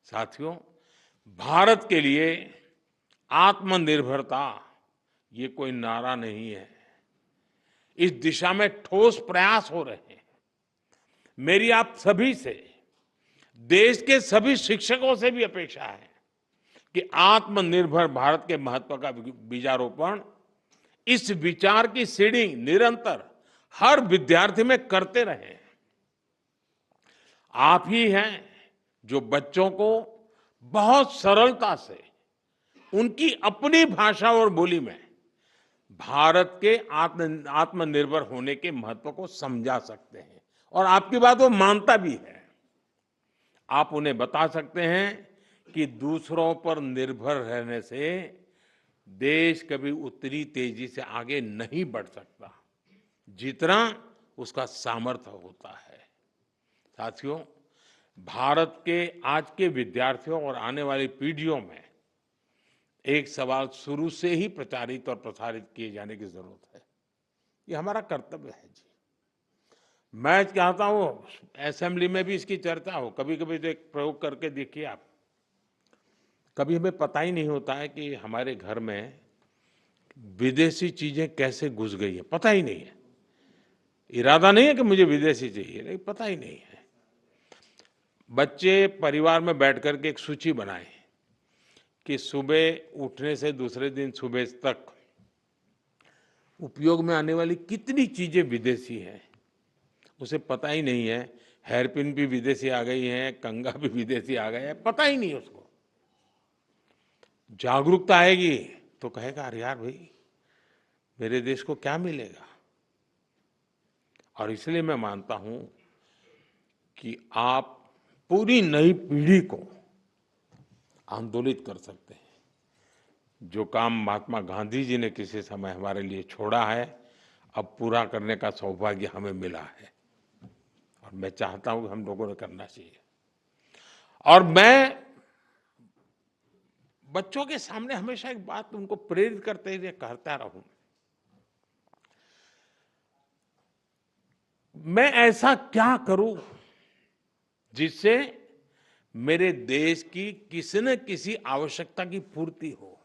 साथियों, भारत के लिए आत्मनिर्भरता ये कोई नारा नहीं है। इस दिशा में ठोस प्रयास हो रहे हैं। मेरी आप सभी से, देश के सभी शिक्षकों से भी अपेक्षा है कि आत्मनिर्भर भारत के महत्व का बीजारोपण इस विचार की सीढ़ी निरंतर हर विद्यार्थी में करते रहें। आप ही हैं जो बच्चों को बहुत सरलता से उनकी अपनी भाषा और बोली में भारत के आत्मनिर्भर होने के महत्व को समझा सकते हैं और आपकी बात वो मानता भी है। आप उन्हें बता सकते हैं कि दूसरों पर निर्भर रहने से देश कभी उतनी तेजी से आगे नहीं बढ़ सकता जितना उसका सामर्थ्य होता है। साथियों, भारत के आज के विद्यार्थियों और आने वाली पीढ़ियों में एक सवाल शुरू से ही प्रचारित और प्रसारित किए जाने की जरूरत है। ये हमारा कर्तव्य है जी। मैं चाहता हूं असेंबली में भी इसकी चर्चा हो। कभी कभी तो एक प्रयोग करके देखिए आप। कभी हमें पता ही नहीं होता है कि हमारे घर में विदेशी चीजें कैसे घुस गई है, पता ही नहीं है। इरादा नहीं है कि मुझे विदेशी चाहिए, लेकिन पता ही नहीं है। बच्चे परिवार में बैठ करके एक सूची बनाएं कि सुबह उठने से दूसरे दिन सुबह तक उपयोग में आने वाली कितनी चीजें विदेशी हैं। उसे पता ही नहीं है। हेयरपिन भी विदेशी आ गई है, कंघा भी विदेशी आ गया है, पता ही नहीं उसको। जागरूकता आएगी तो कहेगा अरे यार भाई, मेरे देश को क्या मिलेगा। और इसलिए मैं मानता हूं कि आप पूरी नई पीढ़ी को आंदोलित कर सकते हैं। जो काम महात्मा गांधी जी ने किसी समय हमारे लिए छोड़ा है, अब पूरा करने का सौभाग्य हमें मिला है और मैं चाहता हूं कि हम लोगों ने करना चाहिए। और मैं बच्चों के सामने हमेशा एक बात उनको प्रेरित करते हुए कहता रहूं, मैं ऐसा क्या करूं जिससे मेरे देश की किसी न किसी आवश्यकता की पूर्ति हो।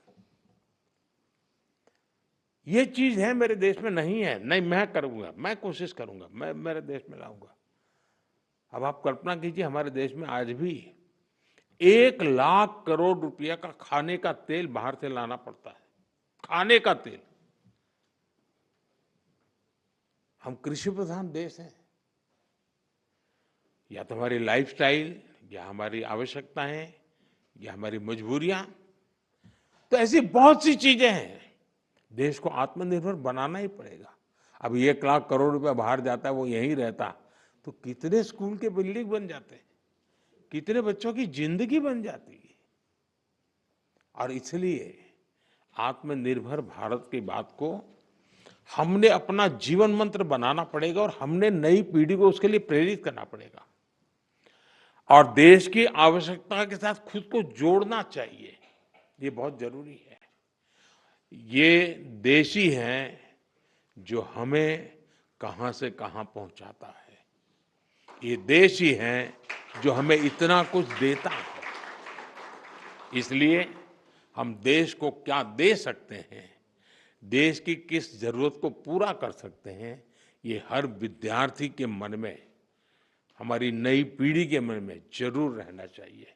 ये चीज है मेरे देश में नहीं है, नहीं मैं करूंगा, मैं कोशिश करूंगा, मैं मेरे देश में लाऊंगा। अब आप कल्पना कीजिए, हमारे देश में आज भी 1 लाख करोड़ रुपया का खाने का तेल बाहर से लाना पड़ता है। खाने का तेल। हम कृषि प्रधान देश हैं। या तो हमारी लाइफस्टाइल, या हमारी आवश्यकताएं, या हमारी मजबूरियां, तो ऐसी बहुत सी चीजें हैं। देश को आत्मनिर्भर बनाना ही पड़ेगा। अब 1 लाख करोड़ रुपया बाहर जाता है, वो यहीं रहता तो कितने स्कूल के बिल्डिंग बन जाते, कितने बच्चों की जिंदगी बन जाती। और इसलिए आत्मनिर्भर भारत की बात को हमने अपना जीवन मंत्र बनाना पड़ेगा और हमने नई पीढ़ी को उसके लिए प्रेरित करना पड़ेगा और देश की आवश्यकता के साथ खुद को जोड़ना चाहिए। ये बहुत जरूरी है। ये देश ही है जो हमें कहां से कहां पहुंचाता है। ये देश ही है जो हमें इतना कुछ देता है। इसलिए हम देश को क्या दे सकते हैं, देश की किस जरूरत को पूरा कर सकते हैं, ये हर विद्यार्थी के मन में, हमारी नई पीढ़ी के मन में जरूर रहना चाहिए।